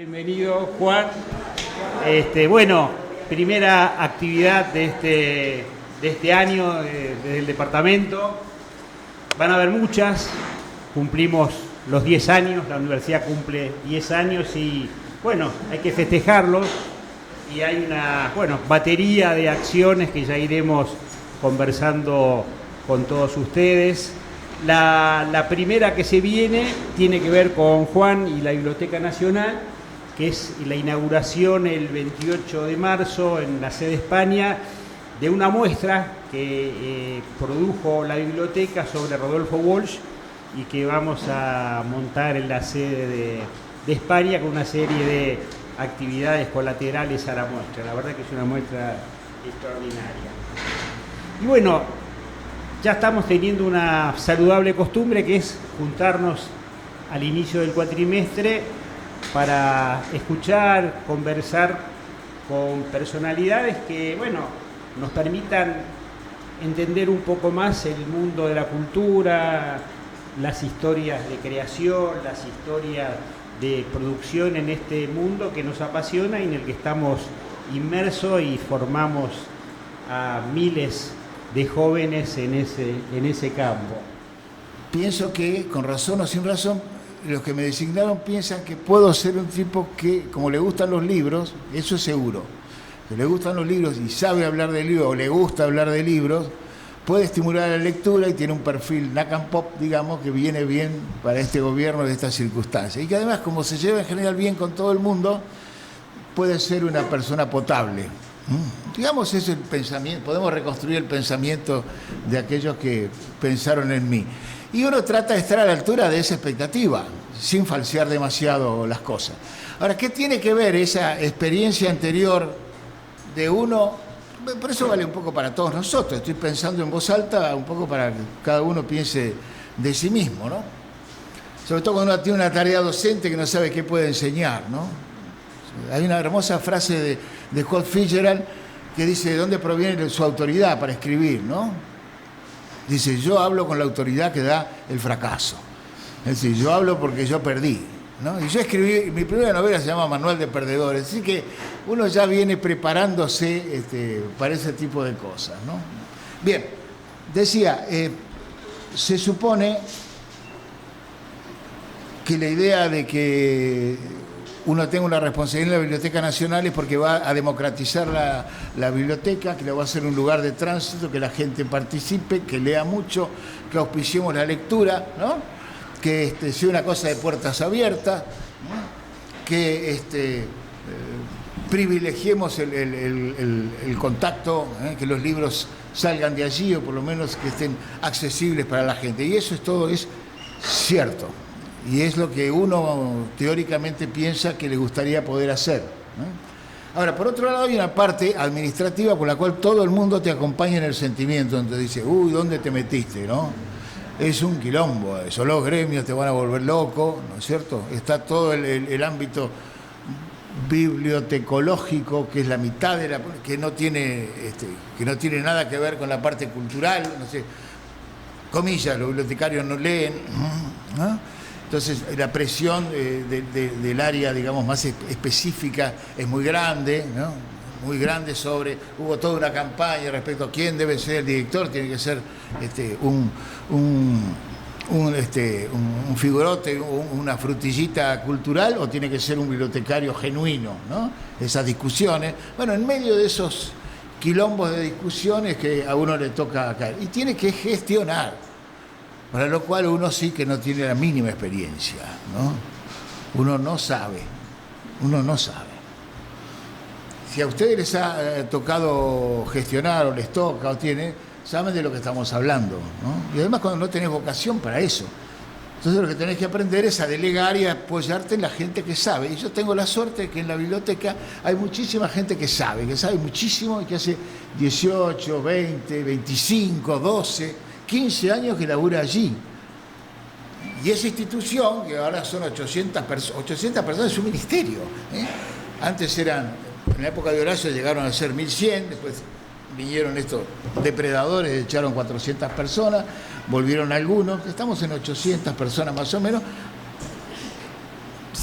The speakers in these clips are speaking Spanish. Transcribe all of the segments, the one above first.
Bienvenido, Juan. Bueno, primera actividad de este año desde el departamento. Van a haber muchas. Cumplimos los 10 años, la universidad cumple 10 años y, bueno, hay que festejarlos. Y hay una, batería de acciones que ya iremos conversando con todos ustedes. La primera que se viene tiene que ver con Juan y la Biblioteca Nacional, que es la inauguración el 28 de marzo en la sede de España de una muestra que produjo la biblioteca sobre Rodolfo Walsh y que vamos a montar en la sede de España con una serie de actividades colaterales a la muestra. La verdad que es una muestra extraordinaria. Y bueno, ya estamos teniendo una saludable costumbre que es juntarnos al inicio del cuatrimestre para escuchar, conversar con personalidades que, nos permitan entender un poco más el mundo de la cultura, las historias de creación, las historias de producción en este mundo que nos apasiona y en el que estamos inmersos y formamos a miles de jóvenes en ese campo. Pienso que, con razón o sin razón, los que me designaron piensan que puedo ser un tipo que, como le gustan los libros, eso es seguro, que le gustan los libros y sabe hablar de libros o le gusta hablar de libros, puede estimular la lectura y tiene un perfil knack and pop, digamos, que viene bien para este gobierno de estas circunstancias. Y que además, como se lleva en general bien con todo el mundo, puede ser una persona potable. Digamos, es el pensamiento, podemos reconstruir el pensamiento de aquellos que pensaron en mí. Y uno trata de estar a la altura de esa expectativa, sin falsear demasiado las cosas. Ahora, ¿qué tiene que ver esa experiencia anterior de uno? Por eso vale un poco para todos nosotros. Estoy pensando en voz alta, un poco para que cada uno piense de sí mismo, ¿no? Sobre todo cuando uno tiene una tarea docente que no sabe qué puede enseñar, ¿no? Hay una hermosa frase de Scott Fitzgerald que dice de dónde proviene su autoridad para escribir, ¿no? Dice, yo hablo con la autoridad que da el fracaso. Es decir, yo hablo porque yo perdí, ¿no? Y yo escribí, mi primera novela se llama Manual de Perdedores, así que uno ya viene preparándose para ese tipo de cosas, ¿no? Bien, decía, se supone que la idea de que uno tenga una responsabilidad en la Biblioteca Nacional es porque va a democratizar la biblioteca, que le va a hacer un lugar de tránsito, que la gente participe, que lea mucho, que auspiciemos la lectura, ¿no? Que sea una cosa de puertas abiertas, ¿no? Que privilegiemos el contacto, que los libros salgan de allí o por lo menos que estén accesibles para la gente. Y eso todo es cierto. Y es lo que uno teóricamente piensa que le gustaría poder hacer, ¿no? Ahora, por otro lado, hay una parte administrativa por la cual todo el mundo te acompaña en el sentimiento, donde dice, uy, ¿dónde te metiste, no? Es un quilombo eso, los gremios te van a volver loco, ¿no es cierto? Está todo el ámbito bibliotecológico, que es la mitad de que no tiene nada que ver con la parte cultural, no sé, comillas, los bibliotecarios no leen, ¿no? Entonces, la presión del área, digamos, más específica es muy grande, ¿no? Muy grande hubo toda una campaña respecto a quién debe ser el director, tiene que ser un figurote, una frutillita cultural, o tiene que ser un bibliotecario genuino, ¿no? Esas discusiones. Bueno, en medio de esos quilombos de discusiones que a uno le toca caer. Y tiene que gestionar. Para lo cual uno sí que no tiene la mínima experiencia, ¿no? Uno no sabe. Si a ustedes les ha tocado gestionar o les toca o saben de lo que estamos hablando, ¿no? Y además cuando no tenés vocación para eso. Entonces lo que tenés que aprender es a delegar y a apoyarte en la gente que sabe. Y yo tengo la suerte de que en la biblioteca hay muchísima gente que sabe muchísimo y que hace 18, 20, 25, 12... 15 años que labura allí. Y esa institución, que ahora son 800 personas, es un ministerio. Antes en la época de Horacio llegaron a ser 1100, después vinieron estos depredadores, echaron 400 personas, volvieron algunos, estamos en 800 personas más o menos,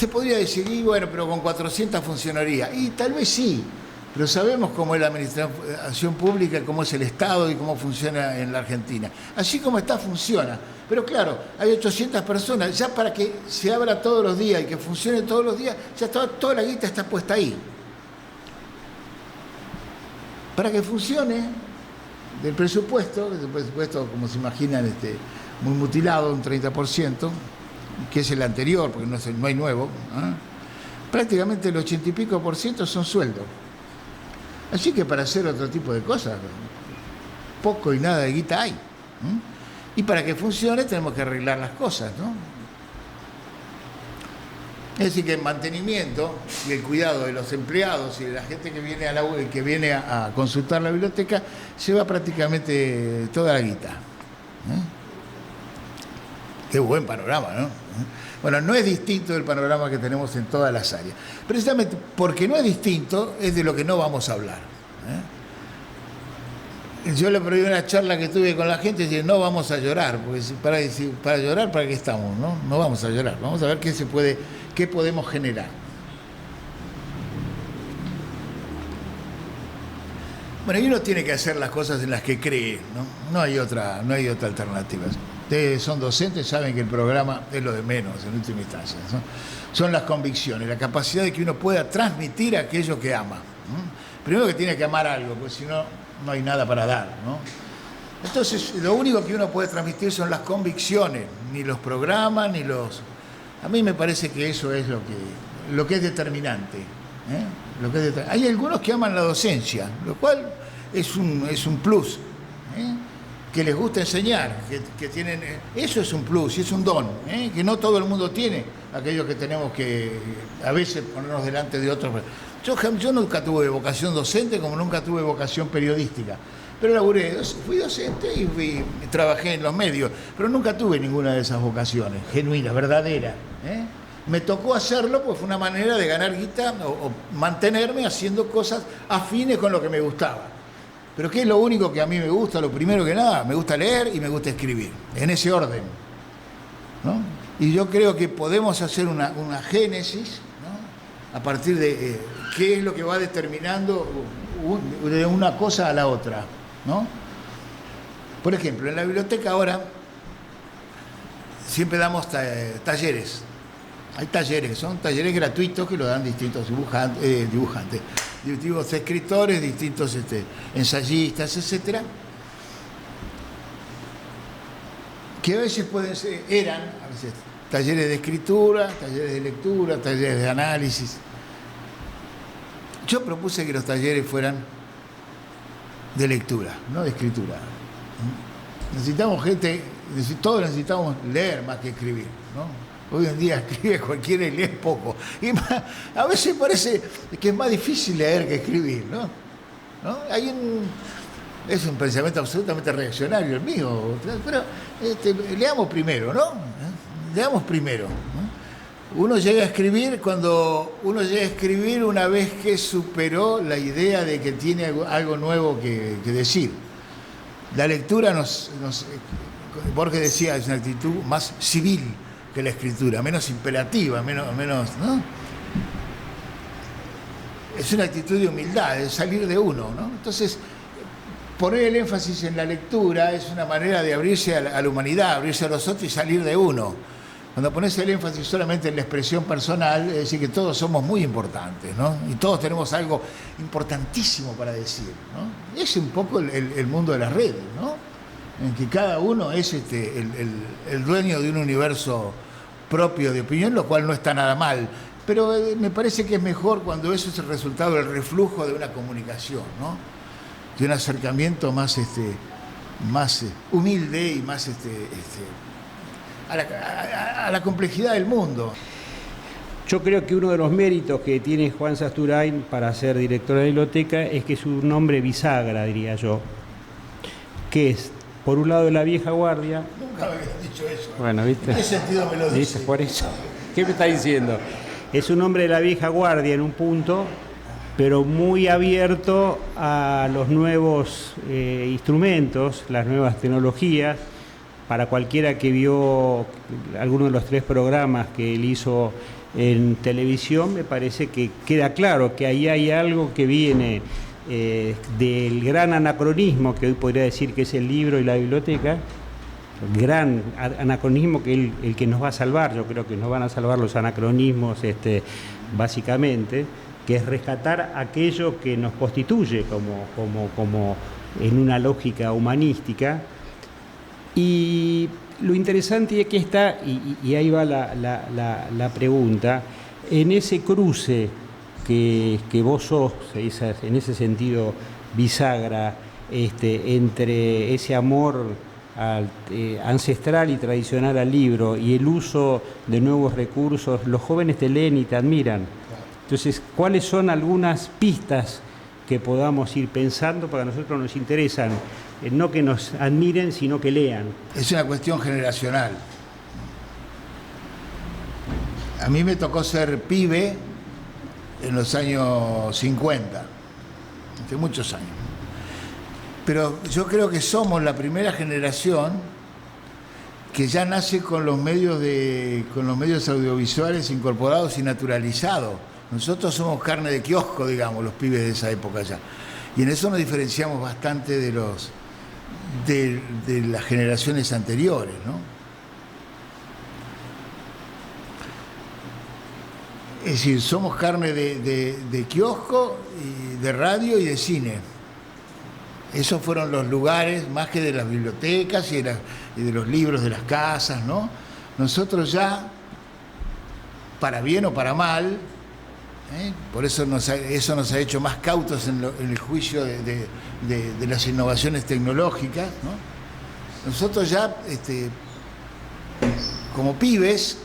Se podría decir, y bueno, pero con 400 funcionaría. Y tal vez sí, pero sabemos cómo es la administración pública, cómo es el Estado y cómo funciona en la Argentina. Así como está, funciona. Pero claro, hay 800 personas, ya para que se abra todos los días y que funcione todos los días, ya toda la guita está puesta ahí. Para que funcione, del presupuesto, como se imaginan, muy mutilado, un 30%, que es el anterior, porque no hay nuevo, ¿eh? Prácticamente el 80 y pico % son sueldos. Así que para hacer otro tipo de cosas, poco y nada de guita hay. Y para que funcione tenemos que arreglar las cosas, ¿no? Es decir, que el mantenimiento y el cuidado de los empleados y de la gente que viene a consultar la biblioteca lleva prácticamente toda la guita. Qué buen panorama, ¿no? Bueno, no es distinto del panorama que tenemos en todas las áreas. Precisamente porque no es distinto, es de lo que no vamos a hablar. Yo le prohibí una charla que tuve con la gente y dije, no vamos a llorar, porque para llorar, ¿para qué estamos? No vamos a llorar, vamos a ver qué podemos generar. Bueno, y uno tiene que hacer las cosas en las que cree, ¿no? No hay otra alternativa. Ustedes son docentes, saben que el programa es lo de menos en última instancia, ¿no? Son las convicciones, la capacidad de que uno pueda transmitir aquello que ama. Primero que tiene que amar algo, porque si no, no hay nada para dar, ¿no? Entonces, lo único que uno puede transmitir son las convicciones, ni los programas, ni los... A mí me parece que eso es lo que es determinante. Hay algunos que aman la docencia, lo cual es un plus, que les gusta enseñar, que tienen, eso es un plus y es un don, que no todo el mundo tiene, aquellos que tenemos que a veces ponernos delante de otros. Yo nunca tuve vocación docente, como nunca tuve vocación periodística, pero fui docente y trabajé en los medios, pero nunca tuve ninguna de esas vocaciones genuinas, verdaderas. Me tocó hacerlo, pues fue una manera de ganar guita o mantenerme haciendo cosas afines con lo que me gustaba. Pero ¿qué es lo único que a mí me gusta? Lo primero que nada, me gusta leer y me gusta escribir, en ese orden, ¿no? Y yo creo que podemos hacer una génesis, ¿no? A partir de qué es lo que va determinando de una cosa a la otra, ¿no? Por ejemplo, en la biblioteca ahora siempre damos talleres. Hay talleres, son talleres gratuitos que lo dan distintos dibujantes, distintos escritores, distintos ensayistas, etcétera, que a veces eran talleres de escritura, talleres de lectura, talleres de análisis. Yo propuse que los talleres fueran de lectura, no de escritura. Necesitamos todos necesitamos leer más que escribir, ¿no? Hoy en día escribe cualquiera y lee poco. Y a veces parece que es más difícil leer que escribir, ¿no? Es un pensamiento absolutamente reaccionario el mío, pero leamos primero, ¿no? Leamos primero, ¿no? Uno llega a escribir una vez que superó la idea de que tiene algo nuevo que decir. La lectura Borges decía, es una actitud más civil que la escritura, menos imperativa, menos, ¿no? Es una actitud de humildad, de salir de uno, ¿no? Entonces, poner el énfasis en la lectura es una manera de abrirse a la humanidad, abrirse a los otros y salir de uno. Cuando pones el énfasis solamente en la expresión personal, es decir que todos somos muy importantes, ¿no? Y todos tenemos algo importantísimo para decir, ¿no? Es un poco el mundo de las redes, ¿no? En que cada uno es el dueño de un universo propio de opinión, lo cual no está nada mal. Pero me parece que es mejor cuando eso es el resultado del reflujo de una comunicación, ¿no? De un acercamiento más humilde y más a la complejidad del mundo. Yo creo que uno de los méritos que tiene Juan Sasturain para ser director de la biblioteca es que es un nombre bisagra, diría yo, que es, por un lado, de la vieja guardia. Nunca me habías dicho eso. Bueno, ¿viste? ¿En qué sentido me lo dices? ¿Viste? Por eso. ¿Qué me está diciendo? Es un hombre de la vieja guardia en un punto, pero muy abierto a los nuevos instrumentos, las nuevas tecnologías. Para cualquiera que vio alguno de los 3 programas que él hizo en televisión, me parece que queda claro que ahí hay algo que viene del gran anacronismo, que hoy podría decir que es el libro y la biblioteca, gran anacronismo que el que nos va a salvar. Yo creo que nos van a salvar los anacronismos, básicamente, que es rescatar aquello que nos constituye como en una lógica humanística. Y lo interesante es que está, y ahí va la pregunta, en ese cruce que vos sos, en ese sentido bisagra, entre ese amor ancestral y tradicional al libro y el uso de nuevos recursos, los jóvenes te leen y te admiran. Entonces, ¿cuáles son algunas pistas que podamos ir pensando para que a nosotros nos interesan? No que nos admiren, sino que lean. Es una cuestión generacional. A mí me tocó ser pibe en los años 50, hace muchos años. Pero yo creo que somos la primera generación que ya nace con los medios audiovisuales incorporados y naturalizados. Nosotros somos carne de kiosco, digamos, los pibes de esa época ya. Y en eso nos diferenciamos bastante de las generaciones anteriores, ¿no? Es decir, somos carne de kiosco, y de radio y de cine. Esos fueron los lugares, más que de las bibliotecas y de los libros de las casas, ¿no? Nosotros ya, para bien o para mal, por eso eso nos ha hecho más cautos en el juicio de las innovaciones tecnológicas, ¿no? Nosotros ya, como pibes,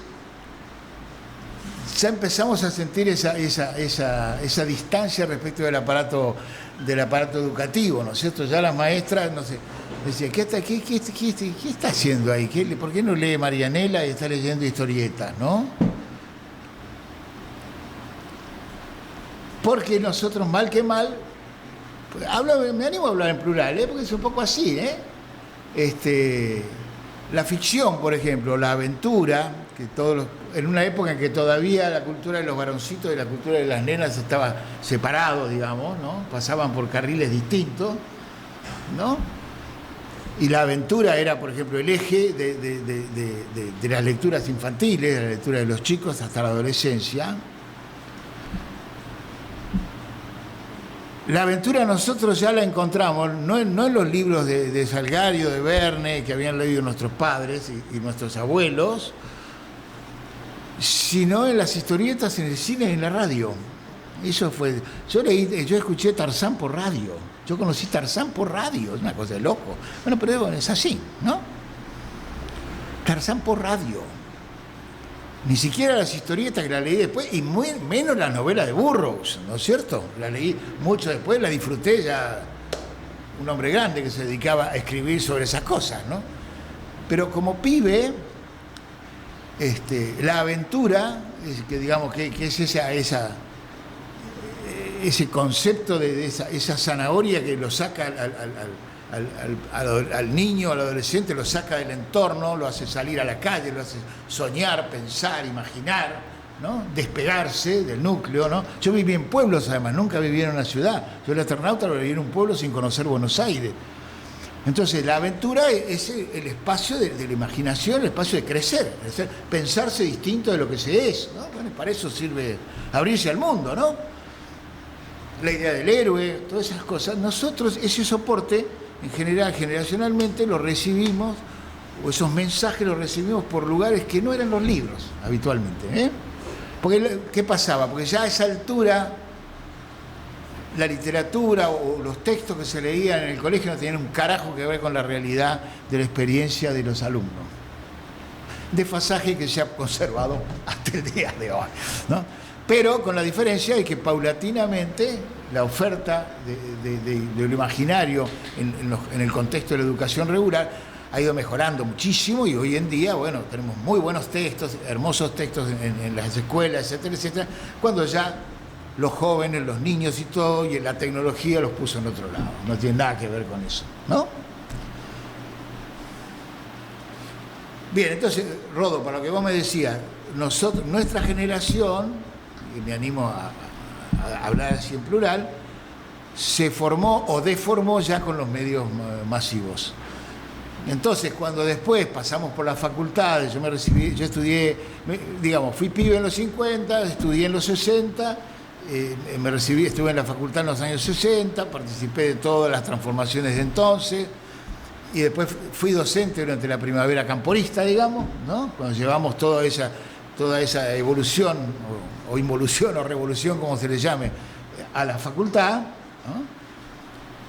ya empezamos a sentir esa distancia respecto del aparato educativo, ¿no es cierto? Ya las maestras, no sé, decían, ¿qué está haciendo ahí? ¿Por qué no lee Marianela y está leyendo historietas, no? Porque nosotros, mal que mal, me animo a hablar en plural, porque es un poco así, la ficción, por ejemplo, la aventura, que en una época en que todavía la cultura de los varoncitos y la cultura de las nenas estaba separado, digamos, ¿no? Pasaban por carriles distintos, ¿no? Y la aventura era, por ejemplo, el eje de las lecturas infantiles, de la lectura de los chicos hasta la adolescencia. La aventura nosotros ya la encontramos, no en los libros de Salgario, de Verne, que habían leído nuestros padres y nuestros abuelos, sino en las historietas, en el cine y en la radio. Eso fue. Yo escuché Tarzán por radio. Yo conocí Tarzán por radio, es una cosa de loco. Bueno, pero es así, ¿no? Tarzán por radio. Ni siquiera las historietas, que la leí después, y menos las novelas de Burroughs, ¿no es cierto? La leí mucho después, la disfruté ya, un hombre grande que se dedicaba a escribir sobre esas cosas, ¿no? Pero como pibe, la aventura, que digamos que es ese concepto de esa zanahoria que lo saca al niño, al adolescente, lo saca del entorno, lo hace salir a la calle, lo hace soñar, pensar, imaginar, ¿no? Despegarse del núcleo, ¿no? Yo viví en pueblos, además, nunca viví en una ciudad. Yo el Eternauta lo viví en un pueblo sin conocer Buenos Aires. Entonces, la aventura es el espacio de la imaginación, el espacio de crecer, pensarse distinto de lo que se es, ¿no? Bueno, para eso sirve abrirse al mundo, ¿no? La idea del héroe, todas esas cosas. Nosotros ese soporte, en general, generacionalmente, lo recibimos, o esos mensajes los recibimos por lugares que no eran los libros, habitualmente, Porque, ¿qué pasaba? Porque ya a esa altura la literatura o los textos que se leían en el colegio no tenían un carajo que ver con la realidad de la experiencia de los alumnos. Desfasaje que se ha conservado hasta el día de hoy, ¿no? Pero con la diferencia de que paulatinamente la oferta de lo imaginario en el contexto de la educación regular ha ido mejorando muchísimo, y hoy en día, bueno, tenemos muy buenos textos, hermosos textos en las escuelas, etcétera, etcétera, cuando ya los jóvenes, los niños y todo, y la tecnología los puso en otro lado. No tiene nada que ver con eso, ¿no? Bien, entonces, Rodo, para lo que vos me decías, nuestra generación, y me animo a hablar así en plural, se formó o deformó ya con los medios masivos. Entonces, cuando después pasamos por las facultades, yo estudié, digamos, fui pibe en los 50, estudié en los 60, me recibí, estuve en la facultad en los años 60, participé de todas las transformaciones de entonces, y después fui docente durante la primavera camporista, digamos, ¿no? Cuando llevamos toda esa evolución, o involución, o revolución, como se le llame, a la facultad, ¿no?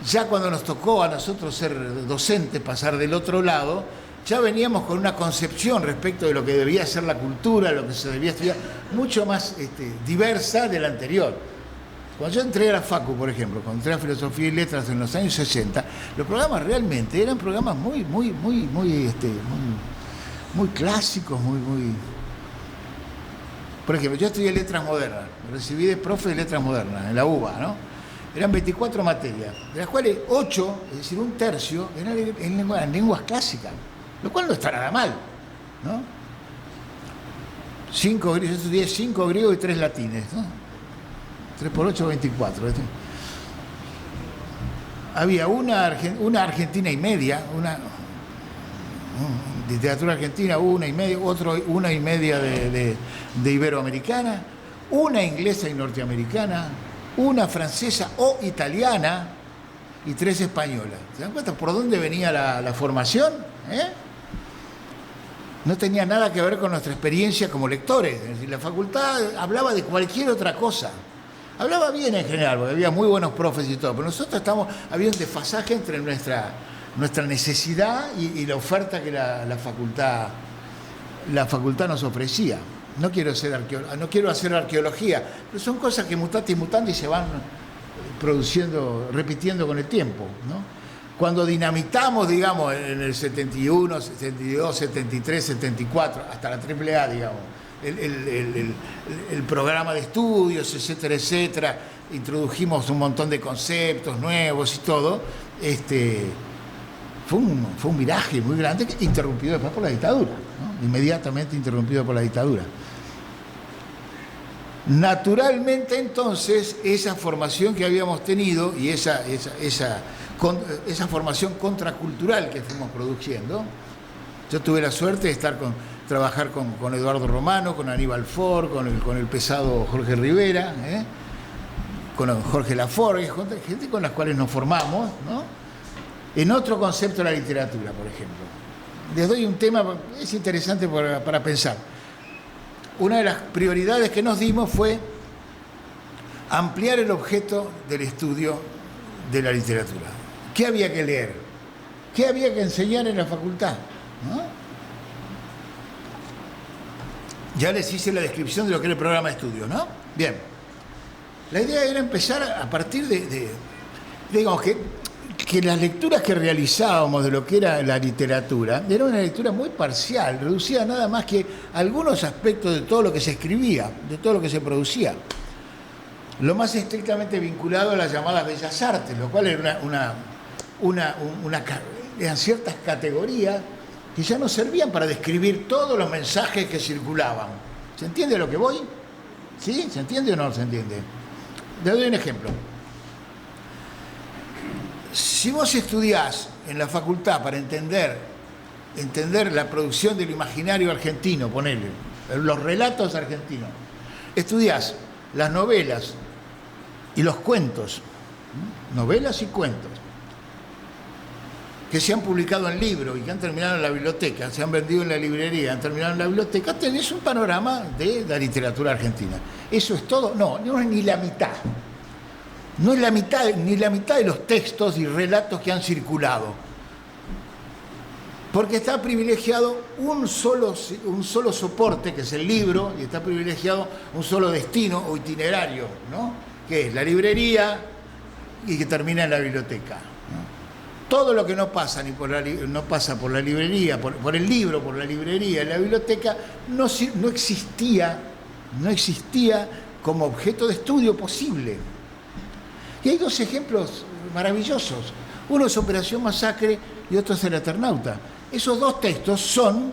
Ya cuando nos tocó a nosotros ser docentes, pasar del otro lado, ya veníamos con una concepción respecto de lo que debía ser la cultura, lo que se debía estudiar, mucho más diversa de la anterior. Cuando yo entré a la Facu, por ejemplo, cuando entré a Filosofía y Letras en los años 60, los programas realmente eran programas muy clásicos, Por ejemplo, yo estudié Letras Modernas, me recibí de profe de Letras Modernas, en la UBA, ¿no? Eran 24 materias, de las cuales 8, es decir, un tercio, eran en lenguas clásicas, lo cual no está nada mal, ¿no? Yo estudié 5 griegos y 3 latines, ¿no? 3 por 8, 24. Había una argentina y media, literatura argentina, una y media, una y media de iberoamericana, una inglesa y norteamericana, una francesa o italiana y 3 españolas. ¿Se dan cuenta por dónde venía la formación? No tenía nada que ver con nuestra experiencia como lectores. Es decir, la facultad hablaba de cualquier otra cosa. Hablaba bien en general, porque había muy buenos profes y todo, pero nosotros había un desfasaje entre nuestra necesidad y la oferta que la facultad nos ofrecía. No quiero hacer arqueología, pero son cosas que mutatis mutandis se van repitiendo con el tiempo, ¿no? Cuando dinamitamos, digamos, en el 71, 72, 73, 74, hasta la AAA, digamos, el programa de estudios, etcétera, etcétera, introdujimos un montón de conceptos nuevos y todo, fue un viraje muy grande, interrumpido después por la dictadura, ¿no? Inmediatamente interrumpido por la dictadura. Naturalmente, entonces, esa formación que habíamos tenido y esa formación contracultural que fuimos produciendo, yo tuve la suerte de trabajar con Eduardo Romano, con Aníbal Ford, con el pesado Jorge Rivera, con Jorge Laforgue, gente con las cuales nos formamos, ¿no? En otro concepto de la literatura, por ejemplo. Les doy un tema, es interesante para pensar. Una de las prioridades que nos dimos fue ampliar el objeto del estudio de la literatura. ¿Qué había que leer? ¿Qué había que enseñar en la facultad? ¿No? Ya les hice la descripción de lo que era el programa de estudio, ¿no? Bien. La idea era empezar a partir digamos que las lecturas que realizábamos de lo que era la literatura era una lectura muy parcial, reducida nada más que algunos aspectos de todo lo que se escribía, de todo lo que se producía. Lo más estrictamente vinculado a las llamadas bellas artes, lo cual era eran ciertas categorías que ya no servían para describir todos los mensajes que circulaban. ¿Se entiende a lo que voy? ¿Sí? ¿Se entiende o no se entiende? Les doy un ejemplo. Si vos estudiás en la facultad para entender la producción del imaginario argentino, ponele, los relatos argentinos, estudiás las novelas y los cuentos, novelas y cuentos, que se han publicado en libros y que han terminado en la biblioteca, se han vendido en la librería, han terminado en la biblioteca, tenés un panorama de la literatura argentina. ¿Eso es todo? No es ni la mitad. No es ni la mitad de los textos y relatos que han circulado. Porque está privilegiado un solo soporte, que es el libro, y está privilegiado un solo destino o itinerario, ¿no? Que es la librería y que termina en la biblioteca, ¿no? Todo lo que no pasa por la librería, por el libro, por la librería, en la biblioteca, no existía como objeto de estudio posible. Y hay 2 ejemplos maravillosos. Uno es Operación Masacre y otro es El Eternauta. Esos 2 textos son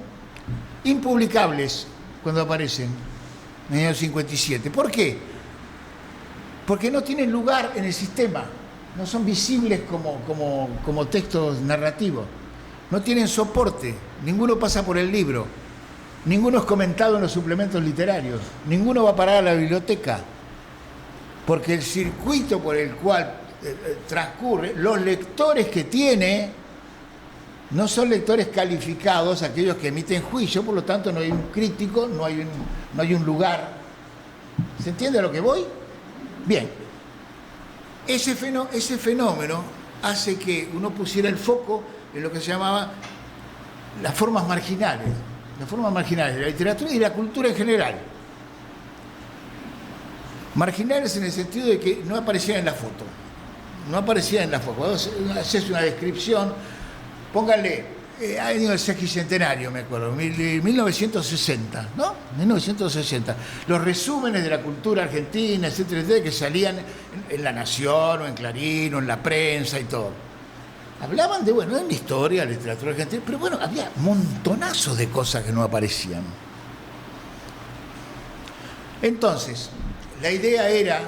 impublicables cuando aparecen, en el año 57. ¿Por qué? Porque no tienen lugar en el sistema, no son visibles como textos narrativos, no tienen soporte, ninguno pasa por el libro, ninguno es comentado en los suplementos literarios, ninguno va a parar a la biblioteca, porque el circuito por el cual transcurre, los lectores que tiene, no son lectores calificados, aquellos que emiten juicio, por lo tanto no hay un crítico, no hay un lugar. ¿Se entiende a lo que voy? Bien, ese fenómeno hace que uno pusiera el foco en lo que se llamaba las formas marginales de la literatura y de la cultura en general. Marginales en el sentido de que no aparecían en la foto. Cuando haces una descripción, pónganle, ha venido el sesquicentenario, me acuerdo, 1960, ¿no? 1960. Los resúmenes de la cultura argentina, etcétera, etcétera, que salían en La Nación, o en Clarín, o en la prensa y todo. Hablaban de, bueno, en la historia, la literatura argentina, pero bueno, había montonazos de cosas que no aparecían. Entonces, la idea era,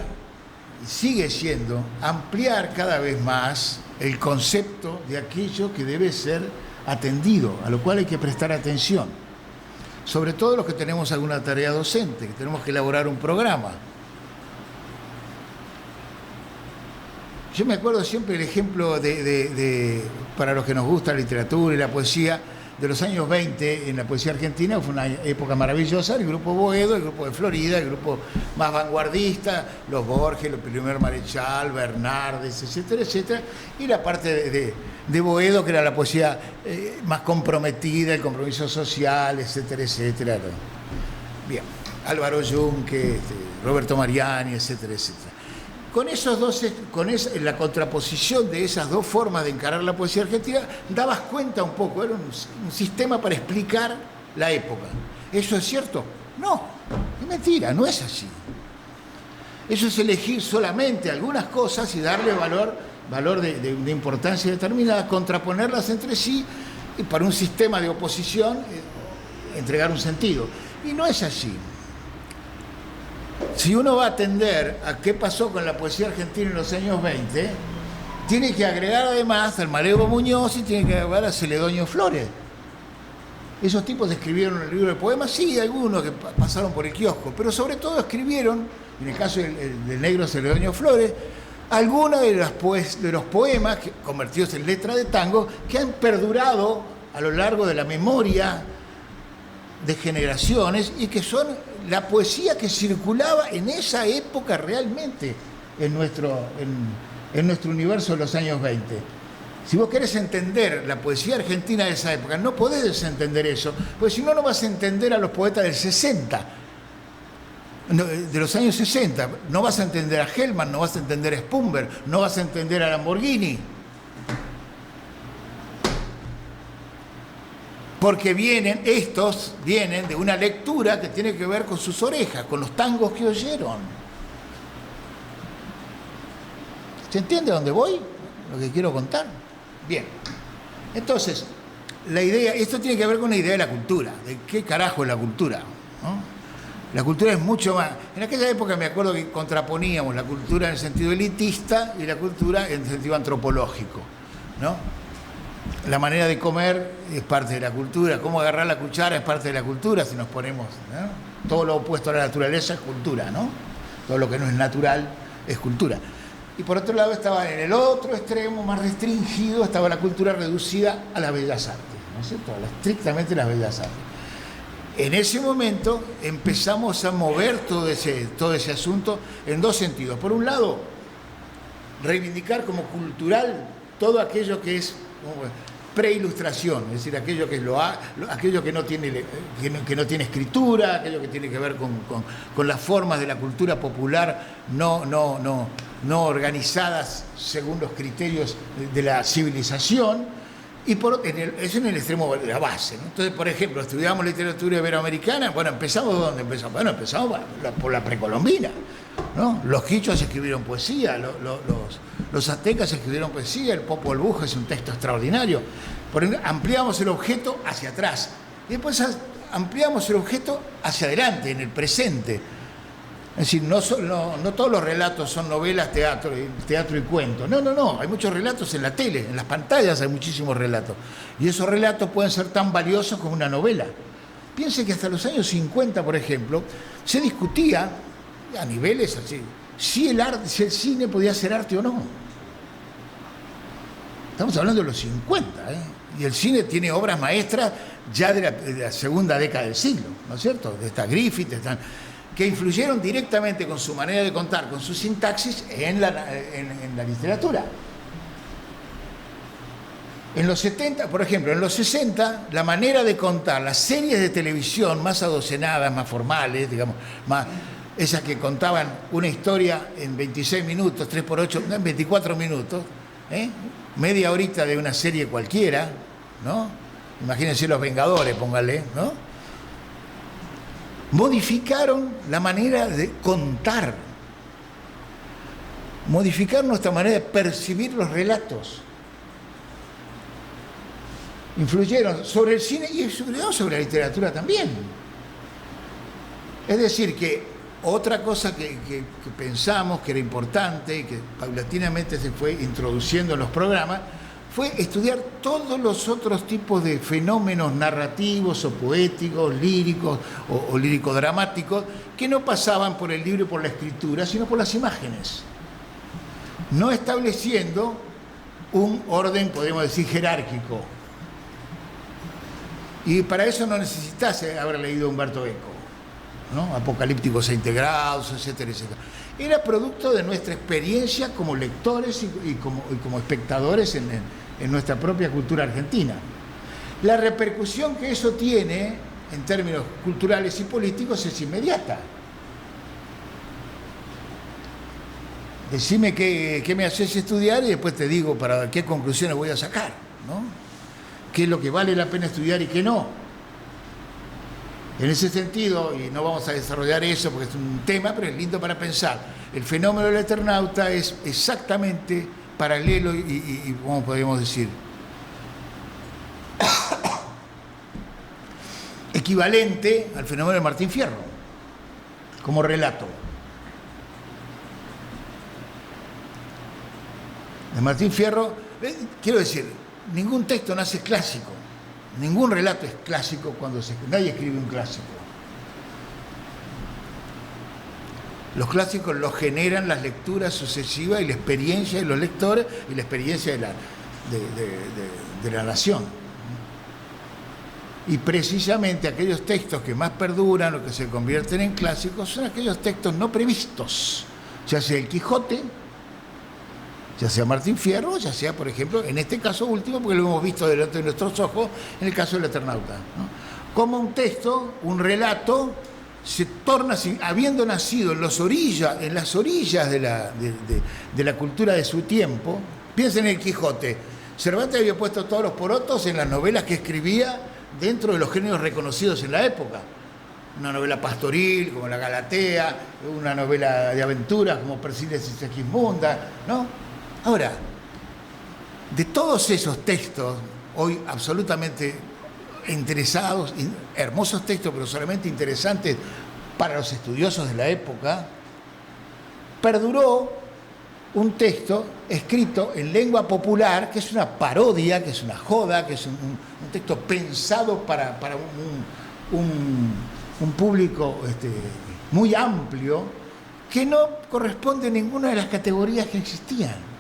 y sigue siendo, ampliar cada vez más el concepto de aquello que debe ser atendido, a lo cual hay que prestar atención. Sobre todo los que tenemos alguna tarea docente, que tenemos que elaborar un programa. Yo me acuerdo siempre el ejemplo para los que nos gusta la literatura y la poesía, de los años 20 en la poesía argentina. Fue una época maravillosa, el grupo Boedo, el grupo de Florida, el grupo más vanguardista, los Borges, los Primer Marechal, Bernardes, etcétera, etcétera, y la parte de Boedo, que era la poesía más comprometida, el compromiso social, etcétera, etcétera. Bien, Álvaro Yunque, Roberto Mariani, etcétera, etcétera. Con esos dos, la contraposición de esas dos formas de encarar la poesía argentina, dabas cuenta un poco, era un sistema para explicar la época. ¿Eso es cierto? No, es mentira, no es así. Eso es elegir solamente algunas cosas y darle valor de importancia determinada, contraponerlas entre sí y para un sistema de oposición entregar un sentido. Y no es así. Si uno va a atender a qué pasó con la poesía argentina en los años 20, tiene que agregar además al Malevo Muñoz y tiene que agregar a Celedonio Flores. Esos tipos escribieron el libro de poemas, sí, algunos que pasaron por el kiosco, pero sobre todo escribieron, en el caso del negro Celedonio Flores, algunos de los poemas convertidos en letra de tango que han perdurado a lo largo de la memoria de generaciones y que son la poesía que circulaba en esa época realmente en nuestro universo de los años 20. Si vos querés entender la poesía argentina de esa época, no podés entender eso, porque si no, no vas a entender a los poetas del 60, de los años 60. No vas a entender a Hellman, no vas a entender a Spumber, no vas a entender a Lamborghini. Porque estos vienen de una lectura que tiene que ver con sus orejas, con los tangos que oyeron. ¿Se entiende a dónde voy? Lo que quiero contar. Bien. Entonces, la idea, esto tiene que ver con la idea de la cultura. ¿De qué carajo es la cultura? ¿No? La cultura es mucho más. En aquella época me acuerdo que contraponíamos la cultura en el sentido elitista y la cultura en el sentido antropológico, ¿no? La manera de comer es parte de la cultura, cómo agarrar la cuchara es parte de la cultura, si nos ponemos, ¿no? Todo lo opuesto a la naturaleza es cultura, ¿no? Todo lo que no es natural es cultura. Y por otro lado estaba en el otro extremo, más restringido, estaba la cultura reducida a las bellas artes, ¿no es cierto? Estrictamente las bellas artes. En ese momento empezamos a mover todo ese asunto en dos sentidos. Por un lado, reivindicar como cultural todo aquello que es preilustración, es decir, aquello que no tiene escritura, aquello que tiene que ver con las formas de la cultura popular no organizadas según los criterios de la civilización, y eso en el extremo de la base, ¿no? Entonces, por ejemplo, estudiamos literatura iberoamericana, bueno, ¿empezamos dónde empezamos? Bueno, empezamos por la precolombina, ¿no? Los quichuas escribieron poesía, los aztecas escribieron poesía, el Popol Vuh es un texto extraordinario. Ampliamos el objeto hacia atrás. Y después ampliamos el objeto hacia adelante, en el presente. Es decir, no todos los relatos son novelas, teatro y cuento. No. Hay muchos relatos en la tele, en las pantallas hay muchísimos relatos. Y esos relatos pueden ser tan valiosos como una novela. Piense que hasta los años 50, por ejemplo, se discutía a niveles así, si el cine podía ser arte o no. Estamos hablando de los 50, ¿eh? Y el cine tiene obras maestras ya de la segunda década del siglo, ¿no es cierto? Está Griffith, que influyeron directamente con su manera de contar, con su sintaxis en la literatura. En los 70, por ejemplo, en los 60, la manera de contar las series de televisión más adocenadas, más formales, digamos, esas que contaban una historia en 26 minutos, 3x8, en 24 minutos, media horita de una serie cualquiera, ¿no? Imagínense Los Vengadores, póngale, ¿no? Modificaron la manera de contar, modificaron nuestra manera de percibir los relatos. Influyeron sobre el cine y sobre la literatura también. Es decir, que otra cosa que pensamos que era importante y que paulatinamente se fue introduciendo en los programas fue estudiar todos los otros tipos de fenómenos narrativos o poéticos, líricos o lírico-dramáticos que no pasaban por el libro y por la escritura, sino por las imágenes. No estableciendo un orden, podemos decir, jerárquico. Y para eso no necesitas haber leído Humberto Eco, ¿no? Apocalípticos e integrados, etcétera, etcétera. Era producto de nuestra experiencia como lectores y como espectadores en nuestra propia cultura argentina. La repercusión que eso tiene en términos culturales y políticos es inmediata. Decime qué me haces estudiar y después te digo para qué conclusiones voy a sacar, ¿no? Qué es lo que vale la pena estudiar y qué no. En ese sentido, y no vamos a desarrollar eso porque es un tema, pero es lindo para pensar, el fenómeno del Eternauta es exactamente paralelo y ¿cómo podemos decir? Equivalente al fenómeno de Martín Fierro, como relato. De Martín Fierro, quiero decir, ningún texto nace clásico, ningún relato es clásico nadie escribe un clásico. Los clásicos los generan las lecturas sucesivas y la experiencia de los lectores y la experiencia de la nación. Y precisamente aquellos textos que más perduran o que se convierten en clásicos son aquellos textos no previstos, ya sea el Quijote, ya sea Martín Fierro, ya sea, por ejemplo, en este caso último, porque lo hemos visto delante de nuestros ojos, en el caso del Eternauta, ¿no? Como un texto, un relato, se torna, habiendo nacido en las orillas de la cultura de su tiempo. Piensen en el Quijote. Cervantes había puesto todos los porotos en las novelas que escribía dentro de los géneros reconocidos en la época. Una novela pastoril, como La Galatea, una novela de aventuras, como Persiles y Segismunda, ¿no? Ahora, de todos esos textos, hoy absolutamente interesados, hermosos textos, pero solamente interesantes para los estudiosos de la época, perduró un texto escrito en lengua popular, que es una parodia, que es una joda, que es un texto pensado para un público muy amplio, que no corresponde a ninguna de las categorías que existían.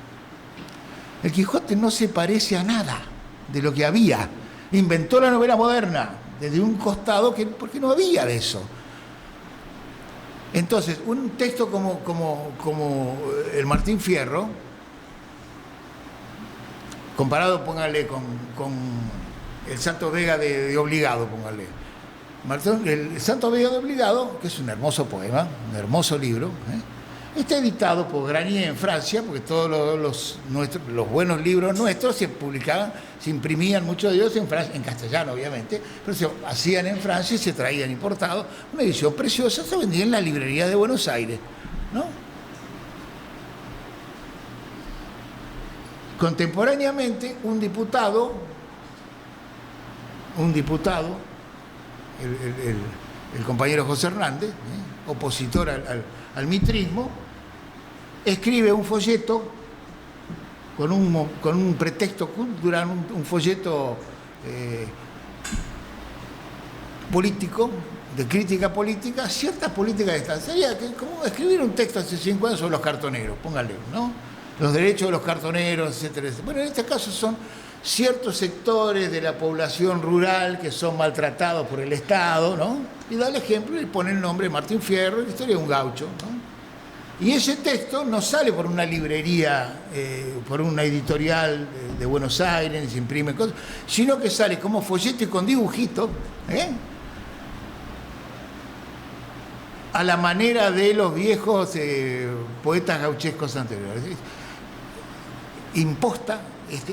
El Quijote no se parece a nada de lo que había. Inventó la novela moderna desde un costado porque no había de eso. Entonces, un texto como el Martín Fierro, comparado, póngale, con el Santos Vega de Obligado, póngale. El Santos Vega de Obligado, que es un hermoso poema, un hermoso libro, está editado por Granier en Francia, porque todos los buenos libros nuestros se publicaban, se imprimían, muchos de ellos en Francia, en castellano obviamente, pero se hacían en Francia y se traían importados. Una edición preciosa, se vendía en la librería de Buenos Aires, ¿no? Contemporáneamente, un diputado el compañero José Hernández, opositor al mitrismo, escribe un folleto con un pretexto cultural, un folleto político, de crítica política, ciertas políticas de Estado. Sería como escribir un texto hace 5 años sobre los cartoneros, póngale, ¿no? Los derechos de los cartoneros, etcétera, etcétera. Bueno, en este caso son ciertos sectores de la población rural que son maltratados por el Estado, ¿no? Y da el ejemplo y pone el nombre de Martín Fierro, la historia de un gaucho, ¿no? Y ese texto no sale por una librería, por una editorial de Buenos Aires, ni se imprime cosas, sino que sale como folleto y con dibujitos, a la manera de los viejos poetas gauchescos anteriores. Imposta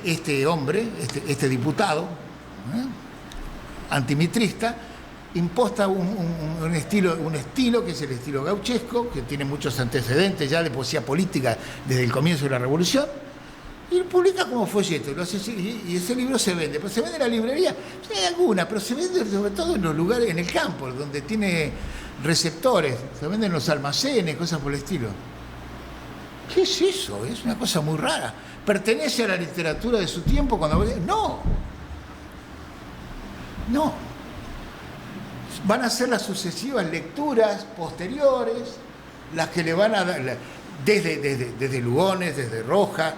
este hombre, este diputado, antimitrista, imposta un estilo que es el estilo gauchesco, que tiene muchos antecedentes ya de poesía política desde el comienzo de la Revolución, y lo publica como folleto, y ese libro se vende. Pero se vende en la librería, hay alguna, pero se vende sobre todo en los lugares, en el campo, donde tiene receptores, se vende en los almacenes, cosas por el estilo. ¿Qué es eso? Es una cosa muy rara. ¿Pertenece a la literatura de su tiempo? No. Van a ser las sucesivas lecturas posteriores, las que le van a dar, desde Lugones, desde Rojas,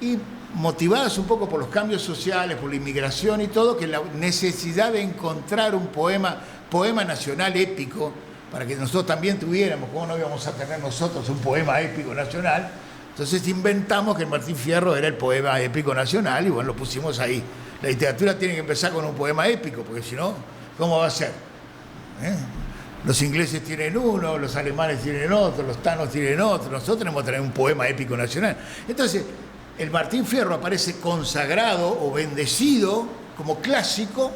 y motivadas un poco por los cambios sociales, por la inmigración y todo, que la necesidad de encontrar un poema nacional épico, para que nosotros también tuviéramos, ¿cómo no íbamos a tener nosotros un poema épico nacional? Entonces inventamos que Martín Fierro era el poema épico nacional y bueno, lo pusimos ahí. La literatura tiene que empezar con un poema épico, porque si no, ¿cómo va a ser? Los ingleses tienen uno, los alemanes tienen otro, los tanos tienen otro, nosotros tenemos que tener un poema épico nacional. Entonces, el Martín Fierro aparece consagrado o bendecido como clásico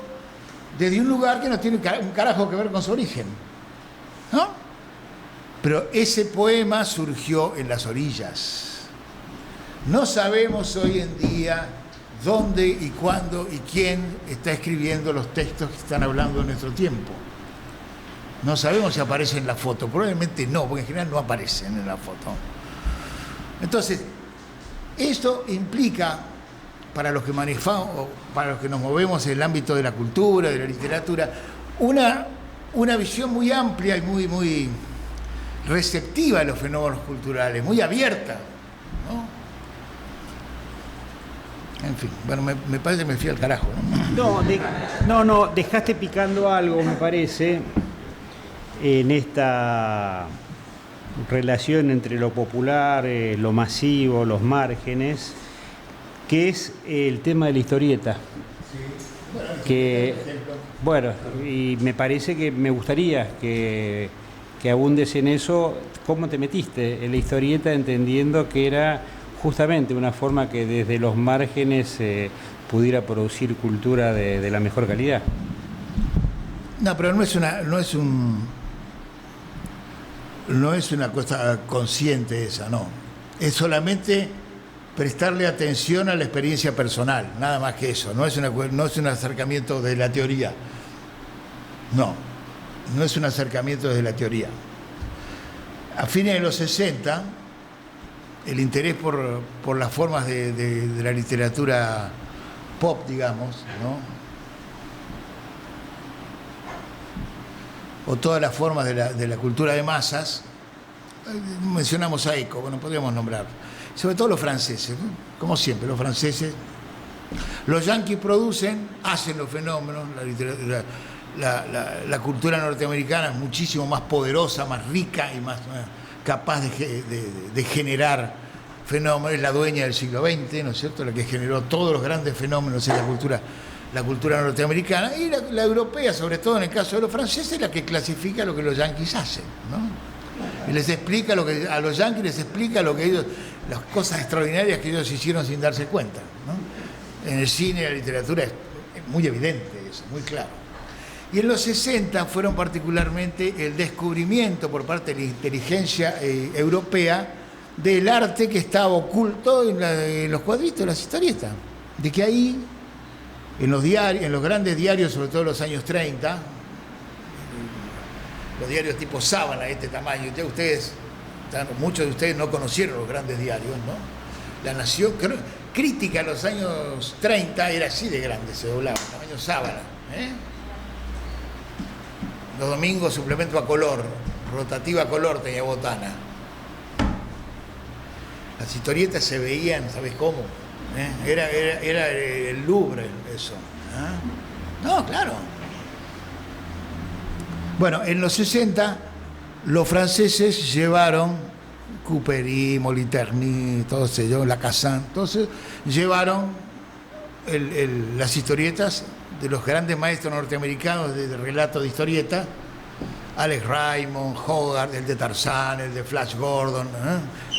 desde un lugar que no tiene un carajo que ver con su origen, ¿no? Pero ese poema surgió en las orillas. No sabemos hoy en día dónde y cuándo y quién está escribiendo los textos que están hablando en nuestro tiempo. No sabemos si aparecen en la foto, probablemente no, porque en general no aparecen en la foto. Entonces, esto implica, para los que manejamos, para los que nos movemos en el ámbito de la cultura, de la literatura, una visión muy amplia y muy receptiva de los fenómenos culturales, muy abierta, ¿no? En fin, bueno, me parece que me fui al carajo, ¿no? No, dejaste picando algo, me parece, en esta relación entre lo popular, lo masivo, los márgenes, que es el tema de la historieta. Sí. Que, bueno, y me parece que me gustaría que abundes en eso. ¿Cómo te metiste en la historieta entendiendo que era justamente una forma que desde los márgenes pudiera producir cultura de la mejor calidad? No, pero no es una cosa consciente esa, no. Es solamente prestarle atención a la experiencia personal, nada más que eso. No es un acercamiento de la teoría. No es un acercamiento desde la teoría. A fines de los 60, el interés por las formas de la literatura pop, digamos, ¿no? O todas las formas de la cultura de masas, mencionamos a Eco, bueno, podríamos nombrar, sobre todo los franceses, ¿no? Como siempre, los franceses, los yanquis producen, hacen los fenómenos, la cultura norteamericana es muchísimo más poderosa, más rica y más capaz de generar fenómenos, es la dueña del siglo XX, ¿no es cierto?, la que generó todos los grandes fenómenos en la cultura norteamericana, y la europea, sobre todo en el caso de los franceses, la que clasifica lo que los yanquis hacen, ¿no? Y les explica a los yanquis les explica las cosas extraordinarias que ellos hicieron sin darse cuenta, ¿no? En el cine y la literatura es muy evidente eso, muy claro. Y en los 60 fueron particularmente el descubrimiento por parte de la inteligencia europea del arte que estaba oculto en los cuadritos, en las historietas, de que ahí en los grandes diarios, sobre todo en los años 30, los diarios tipo sábana de este tamaño. Muchos de ustedes no conocieron los grandes diarios, ¿no? La Nación, Crítica en los años 30 era así de grande, se doblaba, tamaño sábana. Los domingos suplemento a color, rotativa a color tenía botana. Las historietas se veían, ¿sabes cómo? Era el Louvre eso. No, claro. Bueno, en los 60 los franceses llevaron Coupery, Moliterni, todos ellos, Lacassagne, entonces llevaron las historietas de los grandes maestros norteamericanos de relato de historieta, Alex Raymond, Hogarth, el de Tarzán, el de Flash Gordon,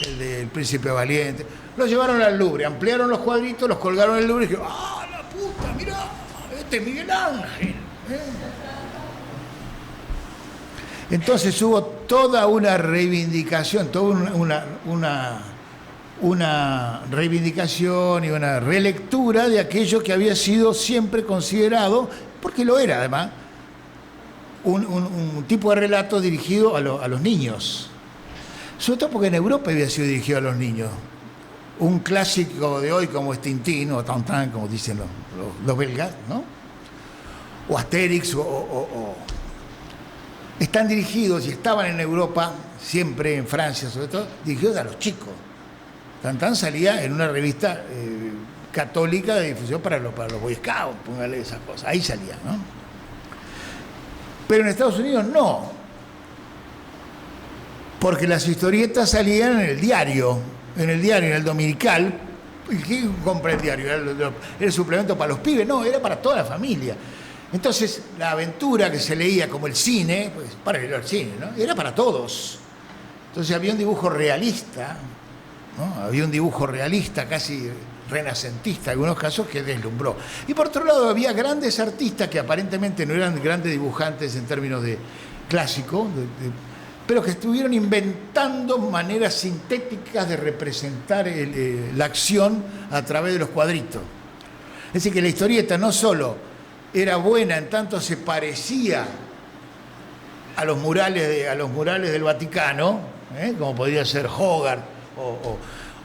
el del Príncipe Valiente. Los llevaron al Louvre, ampliaron los cuadritos, los colgaron en el Louvre y dijeron, ¡ah, la puta, mirá! Este es Miguel Ángel. Entonces hubo toda una reivindicación, toda una reivindicación y una relectura de aquello que había sido siempre considerado, porque lo era además, un tipo de relato dirigido a los niños. Sobre todo porque en Europa había sido dirigido a los niños. Un clásico de hoy como es Tintín o Tintín, como dicen los belgas, ¿no? O Asterix, están dirigidos y estaban en Europa, siempre en Francia sobre todo, dirigidos a los chicos. Tintín salía en una revista católica de difusión para los Boy Scouts, póngale esas cosas, ahí salía, ¿no? Pero en Estados Unidos no, porque las historietas salían en el diario, en el dominical. ¿Y quién compra el diario? ¿Era el suplemento para los pibes? No, era para toda la familia. Entonces, la aventura que se leía como el cine, pues para ir al cine, ¿no? Era para todos. Entonces había un dibujo realista, ¿no? Había un dibujo realista, casi renacentista, en algunos casos, que deslumbró. Y por otro lado, había grandes artistas que aparentemente no eran grandes dibujantes en términos de clásico, pero que estuvieron inventando maneras sintéticas de representar la acción a través de los cuadritos. Es decir, que la historieta no solo era buena en tanto se parecía a los murales del Vaticano, como podría ser Hogarth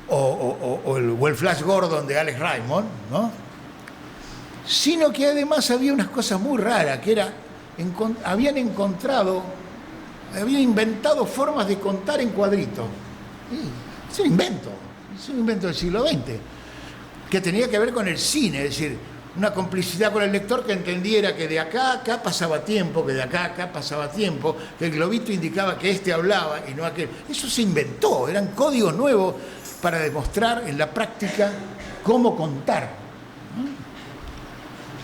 o el Flash Gordon de Alex Raymond, ¿no? Sino que además había unas cosas muy raras, que habían inventado formas de contar en cuadritos. Es un invento del siglo XX, que tenía que ver con el cine, es decir, una complicidad con el lector que entendiera que de acá a acá pasaba tiempo, que de acá a acá pasaba tiempo, que el globito indicaba que este hablaba y no aquel. Eso se inventó, eran códigos nuevos para demostrar en la práctica cómo contar.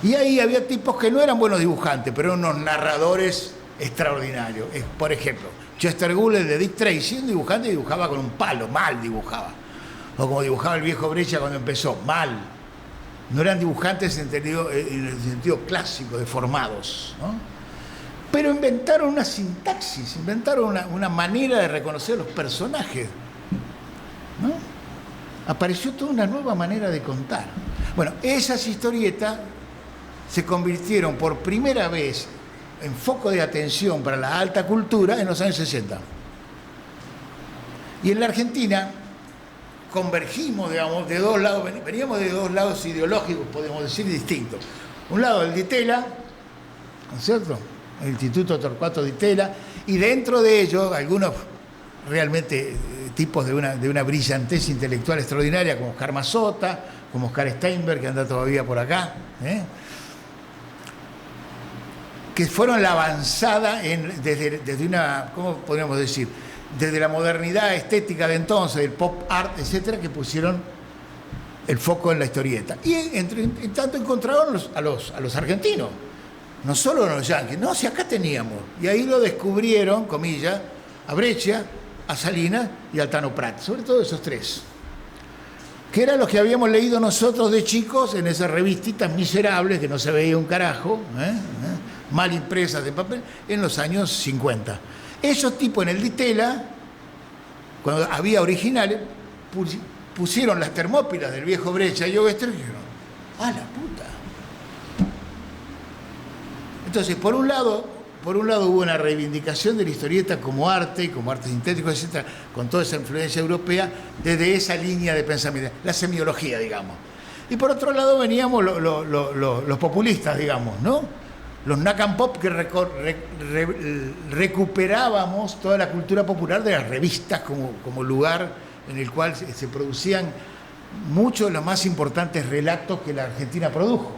Y ahí había tipos que no eran buenos dibujantes, pero eran unos narradores extraordinarios. Por ejemplo, Chester Gould, el de Dick Tracy, un dibujante, dibujaba con un palo, mal dibujaba. O como dibujaba el viejo Breccia cuando empezó, mal. No eran dibujantes en el sentido clásico, deformados, ¿no? Pero inventaron una sintaxis, inventaron una manera de reconocer los personajes, ¿no? Apareció toda una nueva manera de contar. Bueno, esas historietas se convirtieron por primera vez en foco de atención para la alta cultura en los años 60. Y en la Argentina convergimos, digamos, de dos lados, veníamos de dos lados ideológicos, podemos decir, distintos. Un lado el Di Tella, ¿no es cierto?, el Instituto Torcuato Di Tella, y dentro de ellos algunos realmente tipos de una brillantez intelectual extraordinaria, como Oscar Mazota, como Oscar Steinberg, que anda todavía por acá, que fueron la avanzada desde una, ¿cómo podríamos decir?, desde la modernidad estética de entonces, el pop art, etcétera, que pusieron el foco en la historieta. Y en tanto encontraron a los argentinos, no solo a los yanquis, no, si acá teníamos. Y ahí lo descubrieron, comillas, a Breccia, a Salinas y a Tano Prat, sobre todo esos tres, que eran los que habíamos leído nosotros de chicos en esas revistitas miserables que no se veía un carajo, mal impresas de papel, en los años 50. Esos tipos en el Di Tella, cuando había originales, pusieron las Termópilas del viejo Breccia y Ovestre y dijeron, ¡ah, la puta! Entonces, por un lado, por un lado hubo una reivindicación de la historieta como arte sintético, etcétera, con toda esa influencia europea, desde esa línea de pensamiento, la semiología, digamos. Y por otro lado veníamos los populistas, digamos, ¿no? Los Knack and Pop, que recuperábamos toda la cultura popular de las revistas como lugar en el cual se producían muchos de los más importantes relatos que la Argentina produjo.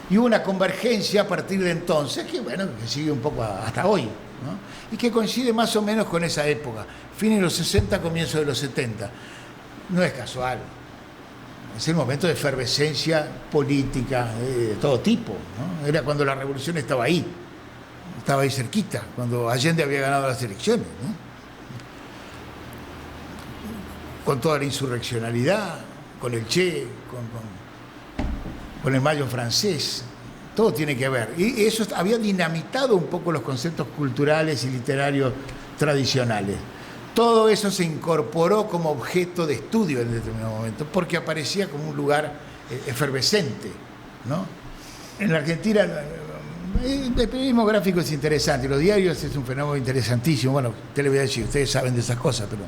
Y hubo una convergencia a partir de entonces, que bueno, que sigue un poco hasta hoy, ¿no? Y que coincide más o menos con esa época, fines de los 60, comienzos de los 70. No es casual. Es el momento de efervescencia política de todo tipo, ¿no? Era cuando la revolución estaba ahí cerquita, cuando Allende había ganado las elecciones, ¿no? Con toda la insurreccionalidad, con el Che, con el Mayo francés, todo tiene que ver. Y eso había dinamitado un poco los conceptos culturales y literarios tradicionales. Todo eso se incorporó como objeto de estudio en determinado momento, porque aparecía como un lugar efervescente, ¿no? En la Argentina, el periodismo gráfico es interesante, los diarios es un fenómeno interesantísimo. Bueno, usted le voy a decir, ustedes saben de esas cosas, pero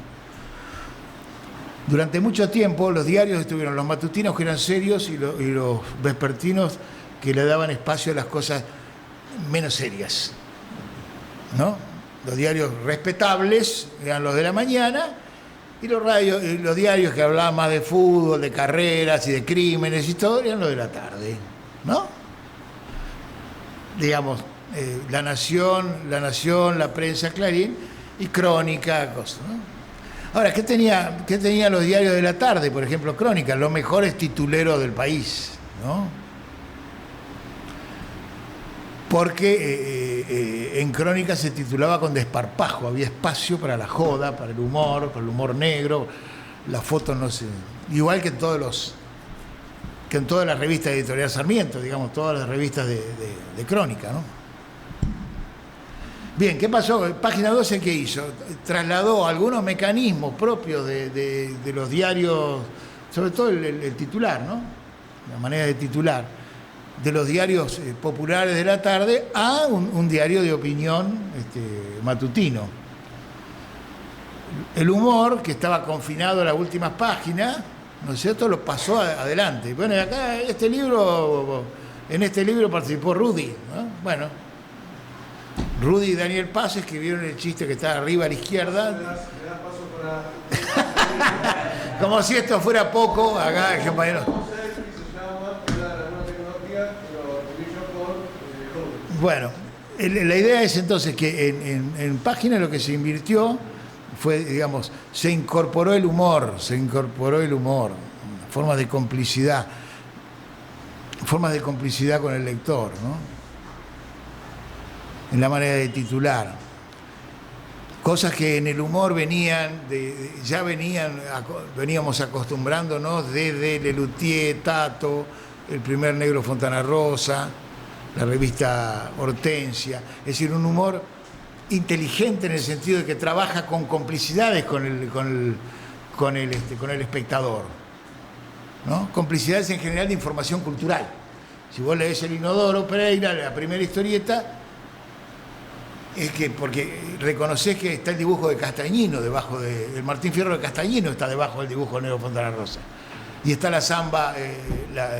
durante mucho tiempo los diarios estuvieron los matutinos, que eran serios, y los vespertinos, que le daban espacio a las cosas menos serias, ¿no? Los diarios respetables eran los de la mañana, y los diarios que hablaban más de fútbol, de carreras y de crímenes y todo, eran los de la tarde, ¿no? Digamos, La Nación, La Prensa, Clarín y Crónica, cosas, ¿no? Ahora, ¿qué tenían los diarios de la tarde? Por ejemplo, Crónica, los mejores tituleros del país, ¿no? Porque en Crónica se titulaba con desparpajo, había espacio para la joda, para el humor negro, las fotos no sé, igual que en todas las revistas de Editorial Sarmiento, digamos, todas las revistas de Crónica, ¿no? Bien, ¿qué pasó? Página 12, ¿qué hizo? Trasladó algunos mecanismos propios de los diarios, sobre todo el titular, ¿no? La manera de titular de los diarios populares de la tarde a un diario de opinión matutino. El humor, que estaba confinado a las últimas páginas, ¿no es cierto?, lo pasó adelante. Bueno, y acá en este libro participó Rudy, ¿no? Bueno, Rudy y Daniel Paz escribieron el chiste que está arriba a la izquierda. Me das paso para... Como si esto fuera poco, acá el compañero. Bueno, la idea es entonces que en página lo que se invirtió fue, digamos, se incorporó el humor, formas de complicidad con el lector, ¿no? En la manera de titular. Cosas que en el humor veníamos acostumbrándonos desde Lelutier, Tato, el primer negro Fontana Rosa, la revista Hortensia, es decir, un humor inteligente en el sentido de que trabaja con complicidades con el espectador, ¿no? Complicidades en general de información cultural. Si vos lees El Inodoro Pereira, la primera historieta, es que porque reconocés que está el dibujo de Castañino debajo el Martín Fierro de Castañino está debajo del dibujo de Negro Fontana Rosa, y está la samba, la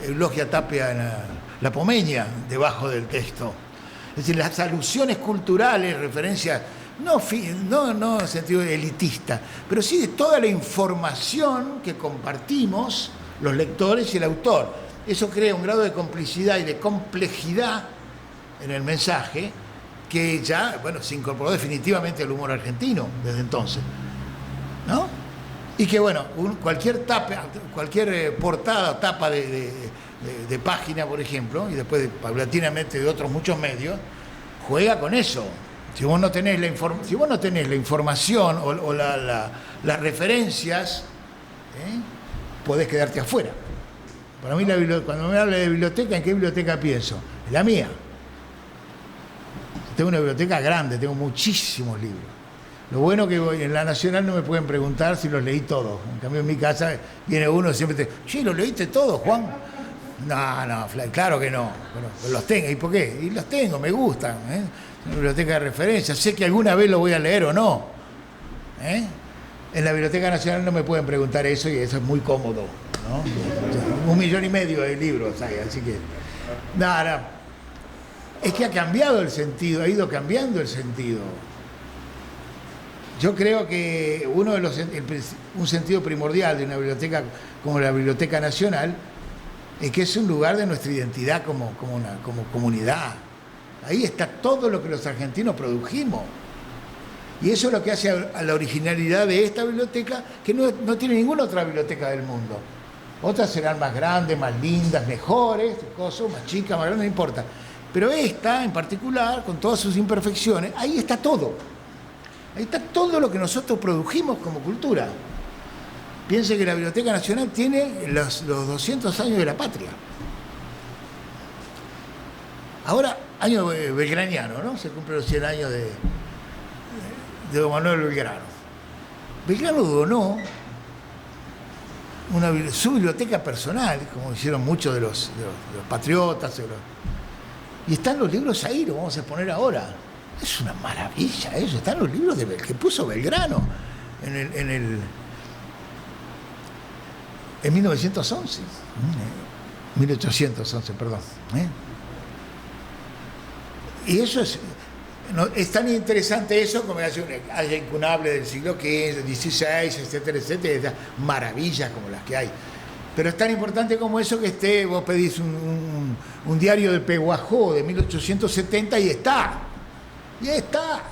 Eulogia Tapia en la Pomeña debajo del texto. Es decir, las alusiones culturales, referencias, no en sentido elitista, pero sí de toda la información que compartimos los lectores y el autor. Eso crea un grado de complicidad y de complejidad en el mensaje que ya, bueno, se incorporó definitivamente al humor argentino desde entonces, ¿no? Y que, bueno, cualquier portada, tapa de página, por ejemplo, y después paulatinamente de otros muchos medios, juega con eso. Si vos no tenés la información o las referencias, podés quedarte afuera. Para mí, cuando me habla de biblioteca, ¿en qué biblioteca pienso? En la mía. Tengo una biblioteca grande, tengo muchísimos libros. Lo bueno que en la Nacional no me pueden preguntar si los leí todos. En cambio, en mi casa viene uno y siempre te dice, sí, ¿los leíste todos, Juan? No, claro que no. Pero los tengo. ¿Y por qué? Y los tengo, me gustan. Una biblioteca de referencia. Sé que alguna vez lo voy a leer o no. En la Biblioteca Nacional no me pueden preguntar eso y eso es muy cómodo, ¿no? 1,5 millones de libros hay, así que... Nada. Es que ha cambiado el sentido, ha ido cambiando el sentido. Yo creo que un sentido primordial de una biblioteca como la Biblioteca Nacional es que es un lugar de nuestra identidad como comunidad. Ahí está todo lo que los argentinos produjimos. Y eso es lo que hace a la originalidad de esta biblioteca, que no tiene ninguna otra biblioteca del mundo. Otras serán más grandes, más lindas, mejores, más chicas, más grandes, no importa. Pero esta, en particular, con todas sus imperfecciones, ahí está todo. Ahí está todo lo que nosotros produjimos como cultura. Piense que la Biblioteca Nacional tiene los 200 años de la patria. Ahora, año belgraniano, ¿no? Se cumplen los 100 años de don Manuel Belgrano. Belgrano donó su biblioteca personal, como hicieron muchos de los patriotas. Y están los libros ahí, lo vamos a exponer ahora. Es una maravilla eso, están los libros que puso Belgrano en 1911. 1811, perdón. Y eso es tan interesante eso como haya incunable del siglo XV, XVI, etcétera, etcétera, maravillas como las que hay. Pero es tan importante como eso que vos pedís un diario de Peguajó de 1870 y está. Y está.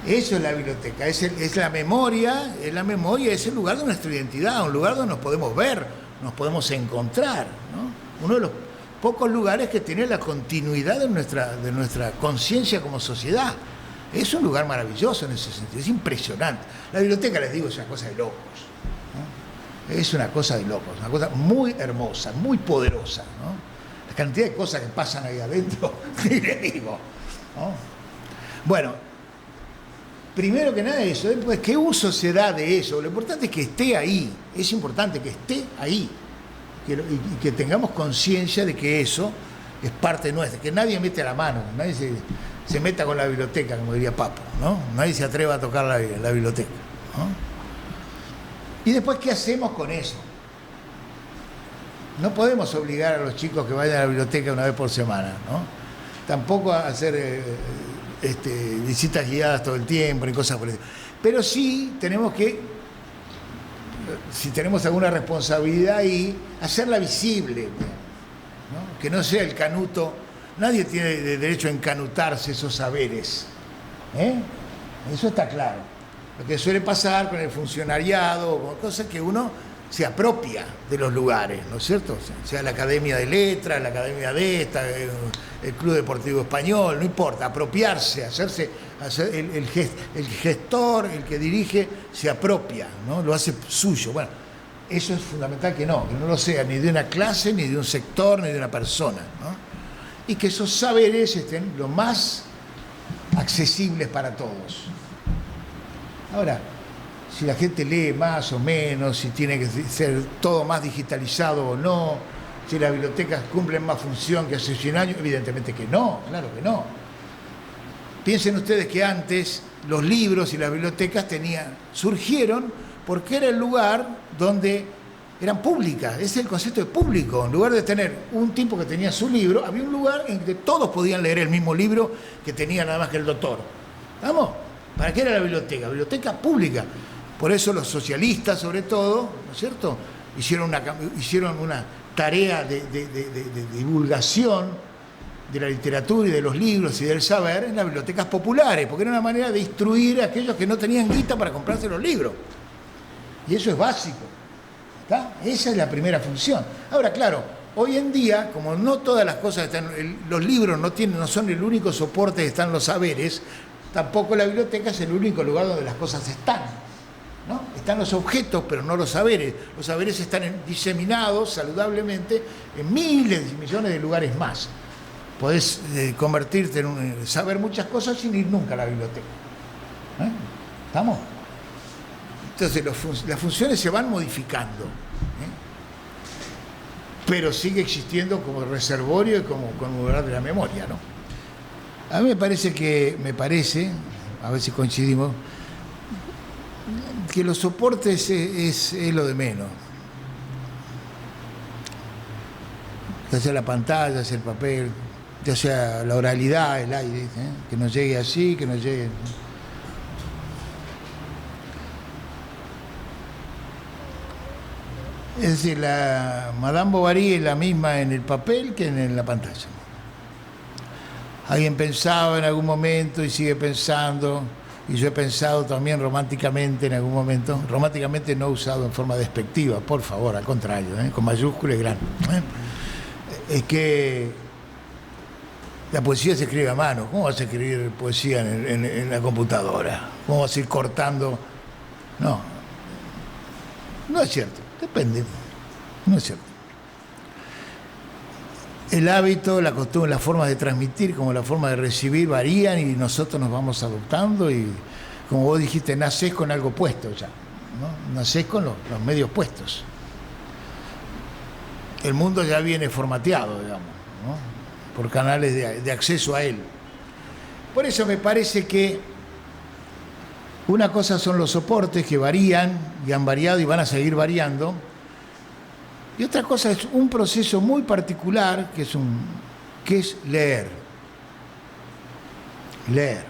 Eso es la biblioteca, es la memoria, es el lugar de nuestra identidad, un lugar donde nos podemos ver, nos podemos encontrar, ¿no? Uno de los pocos lugares que tiene la continuidad de nuestra conciencia como sociedad. Es un lugar maravilloso en ese sentido, es impresionante. La biblioteca, les digo, es una cosa de locos, ¿no? Es una cosa de locos, una cosa muy hermosa, muy poderosa, ¿no? La cantidad de cosas que pasan ahí adentro, y les digo, ¿no? Bueno, primero que nada eso, después, ¿qué uso se da de eso? Lo importante es que esté ahí, es importante que esté ahí. Y que tengamos conciencia de que eso es parte nuestra, que nadie mete la mano, nadie se meta con la biblioteca, como diría Papo, ¿no? Nadie se atreva a tocar la biblioteca, ¿no? Y después, ¿qué hacemos con eso? No podemos obligar a los chicos que vayan a la biblioteca una vez por semana, ¿no? Tampoco a hacer visitas guiadas todo el tiempo ni cosas por eso. Pero sí tenemos que, si tenemos alguna responsabilidad ahí, hacerla visible, ¿no? Que no sea el canuto. Nadie tiene derecho a encanutarse esos saberes, eso está claro. Lo que suele pasar con el funcionariado, con cosas que uno se apropia de los lugares, ¿no es cierto? Sea la Academia de Letras, la Academia de el Club Deportivo Español, no importa, apropiarse, hacer el gestor, el que dirige, se apropia, ¿no? Lo hace suyo. Bueno, eso es fundamental que no lo sea ni de una clase, ni de un sector, ni de una persona, ¿no? Y que esos saberes estén lo más accesibles para todos. Ahora, si la gente lee más o menos, si tiene que ser todo más digitalizado o no, si las bibliotecas cumplen más función que hace 100 años, evidentemente que no, claro que no. Piensen ustedes que antes los libros y las bibliotecas surgieron porque era el lugar donde eran públicas, ese es el concepto de público. En lugar de tener un tipo que tenía su libro, había un lugar en que todos podían leer el mismo libro que tenía nada más que el doctor. ¿Vamos? ¿Para qué era la biblioteca? Biblioteca pública. Por eso los socialistas, sobre todo, ¿no es cierto?, hicieron una tarea de divulgación de la literatura y de los libros y del saber en las bibliotecas populares, porque era una manera de instruir a aquellos que no tenían guita para comprarse los libros. Y eso es básico, ¿está? Esa es la primera función. Ahora, claro, hoy en día, como no todas las cosas están, los libros no son el único soporte que están los saberes, tampoco la biblioteca es el único lugar donde las cosas están, ¿no? Están los objetos, pero no los saberes. Los saberes están diseminados saludablemente en miles y millones de lugares más. Podés convertirte en saber muchas cosas sin ir nunca a la biblioteca. ¿Estamos? Entonces las funciones se van modificando. pero sigue existiendo como reservorio y como lugar de la memoria, ¿no? A mí me parece, a ver si coincidimos, que los soportes es lo de menos. Ya sea la pantalla, ya sea el papel, ya sea la oralidad, el aire, que nos llegue así, que nos llegue... Es decir, la Madame Bovary es la misma en el papel que en la pantalla. Alguien pensaba en algún momento y sigue pensando, y yo he pensado también románticamente en algún momento, románticamente no usado en forma despectiva, por favor, al contrario, con mayúscula y grande. Es que la poesía se escribe a mano. ¿Cómo vas a escribir poesía en la computadora? ¿Cómo vas a ir cortando? No es cierto, depende, no es cierto. El hábito, la costumbre, las formas de transmitir, como la forma de recibir varían y nosotros nos vamos adoptando y, como vos dijiste, nacés con algo puesto ya, ¿no? Nacés con los medios puestos. El mundo ya viene formateado, digamos, ¿no? Por canales de acceso a él. Por eso me parece que una cosa son los soportes que varían y han variado y van a seguir variando, y otra cosa es un proceso muy particular que es leer. Leer.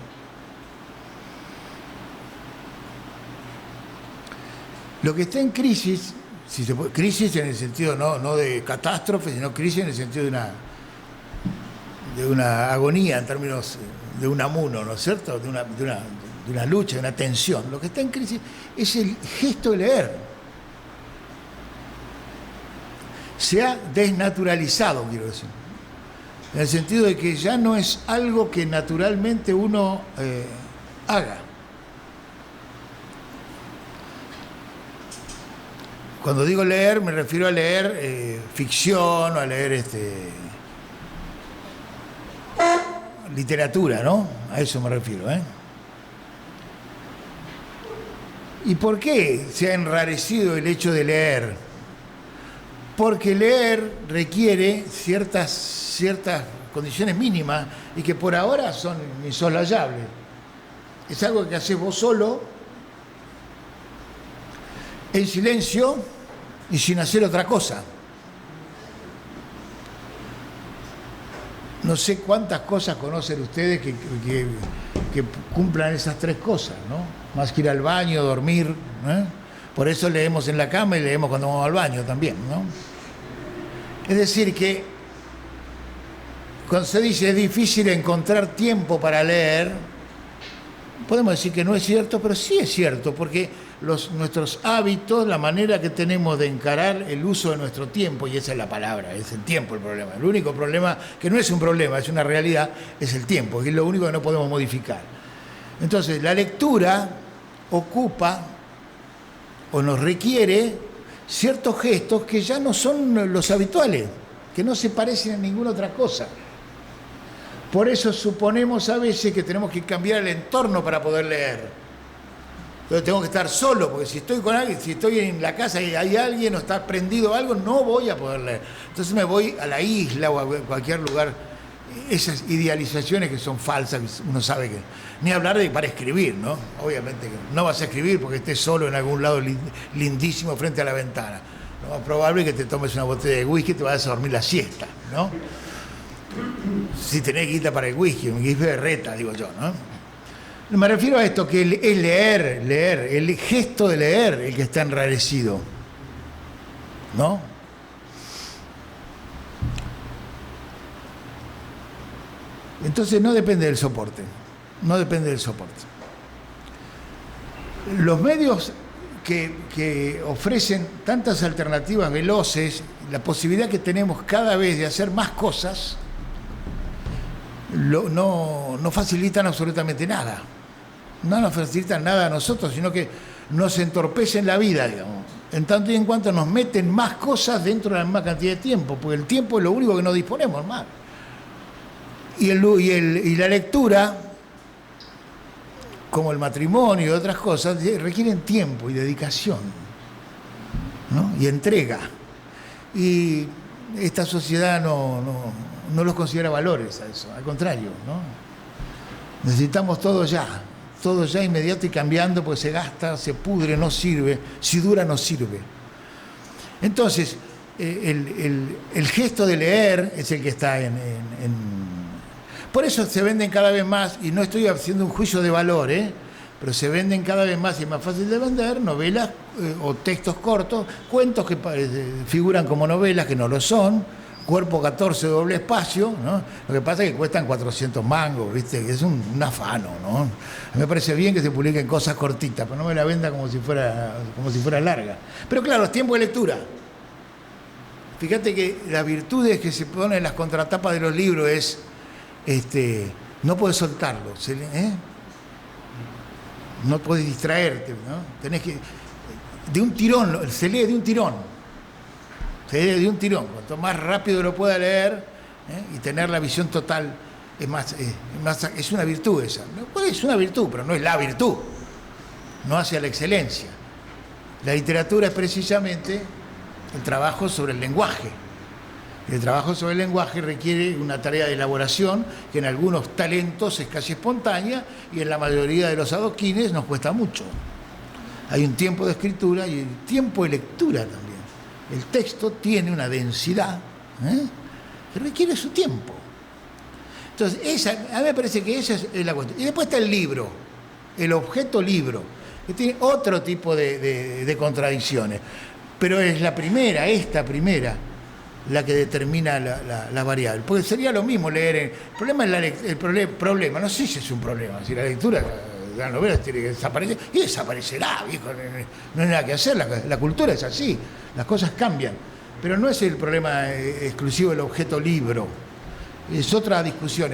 Lo que está en crisis, crisis en el sentido no de catástrofe, sino crisis en el sentido de una agonía en términos de un amuno, ¿no es cierto? De una lucha, de una tensión. Lo que está en crisis es el gesto de leer. Se ha desnaturalizado, quiero decir, en el sentido de que ya no es algo que naturalmente uno haga. Cuando digo leer, me refiero a leer ficción o a leer literatura, ¿no? A eso me refiero, ¿eh? ¿Y por qué se ha enrarecido el hecho de leer? Porque leer requiere ciertas condiciones mínimas y que por ahora son insoslayables. Es algo que haces vos solo, en silencio y sin hacer otra cosa. No sé cuántas cosas conocen ustedes que cumplan esas tres cosas, ¿no? Más que ir al baño, dormir, ¿eh? Por eso leemos en la cama y leemos cuando vamos al baño también, ¿no? Es decir, que cuando se dice es difícil encontrar tiempo para leer, podemos decir que no es cierto, pero sí es cierto, porque nuestros hábitos, la manera que tenemos de encarar el uso de nuestro tiempo, y esa es la palabra, es el tiempo el problema. El único problema, que no es un problema, es una realidad, es el tiempo, que es lo único que no podemos modificar. Entonces, la lectura ocupa o nos requiere ciertos gestos que ya no son los habituales, que no se parecen a ninguna otra cosa. Por eso suponemos a veces que tenemos que cambiar el entorno para poder leer. Entonces tengo que estar solo, porque si estoy con alguien, si estoy en la casa y hay alguien o está prendido algo, no voy a poder leer. Entonces me voy a la isla o a cualquier lugar. Esas idealizaciones que son falsas, uno sabe que... Ni hablar de para escribir, ¿no? Obviamente que no vas a escribir porque estés solo en algún lado lindísimo frente a la ventana. Lo más probable es que te tomes una botella de whisky y te vayas a dormir la siesta, ¿no? Si tenés guita para el whisky, un whisky de reta, digo yo, ¿no? Me refiero a esto, que es leer, el gesto de leer el que está enrarecido, ¿no? Entonces no depende del soporte, no depende del soporte. Los medios que ofrecen tantas alternativas veloces, la posibilidad que tenemos cada vez de hacer más cosas, no facilitan absolutamente nada. No nos facilitan nada a nosotros, sino que nos entorpecen la vida, digamos. En tanto y en cuanto nos meten más cosas dentro de la misma cantidad de tiempo, porque el tiempo es lo único que no disponemos más. Y la lectura, como el matrimonio y otras cosas, requieren tiempo y dedicación, ¿no? Y entrega. Y esta sociedad no los considera valores a eso, al contrario, ¿no? Necesitamos todo ya inmediato y cambiando, porque se gasta, se pudre, no sirve, si dura no sirve. Entonces, el gesto de leer es el que está Por eso se venden cada vez más, y no estoy haciendo un juicio de valor, pero se venden cada vez más y es más fácil de vender novelas o textos cortos, cuentos que figuran como novelas, que no lo son, cuerpo 14 doble espacio, ¿no? Lo que pasa es que cuestan 400 mangos, ¿viste? Es un afano, ¿no? A mí me parece bien que se publiquen cosas cortitas, pero no me la venda como si fuera larga. Pero claro, es tiempo de lectura. Fíjate que las virtudes que se ponen en las contratapas de los libros es, no puedes soltarlo, no puedes distraerte, ¿no? Tenés que, de un tirón, se lee de un tirón. Cuanto más rápido lo pueda leer y tener la visión total, es una virtud esa. Es una virtud, pero no es la virtud. No hacia la excelencia. La literatura es precisamente el trabajo sobre el lenguaje. El trabajo sobre el lenguaje requiere una tarea de elaboración que en algunos talentos es casi espontánea y en la mayoría de los adoquines nos cuesta mucho. Hay un tiempo de escritura y un tiempo de lectura también. El texto tiene una densidad que requiere su tiempo. Entonces, a mí me parece que esa es la cuestión. Y después está el libro, el objeto libro, que tiene otro tipo de contradicciones. Pero es esta primera, la que determina la variable. Porque sería lo mismo leer. El problema, no sé si es un problema, si la lectura de las novelas tiene que desaparecer, y desaparecerá, viejo, no hay nada que hacer, la cultura es así, las cosas cambian. Pero no es el problema exclusivo del objeto libro, es otra discusión.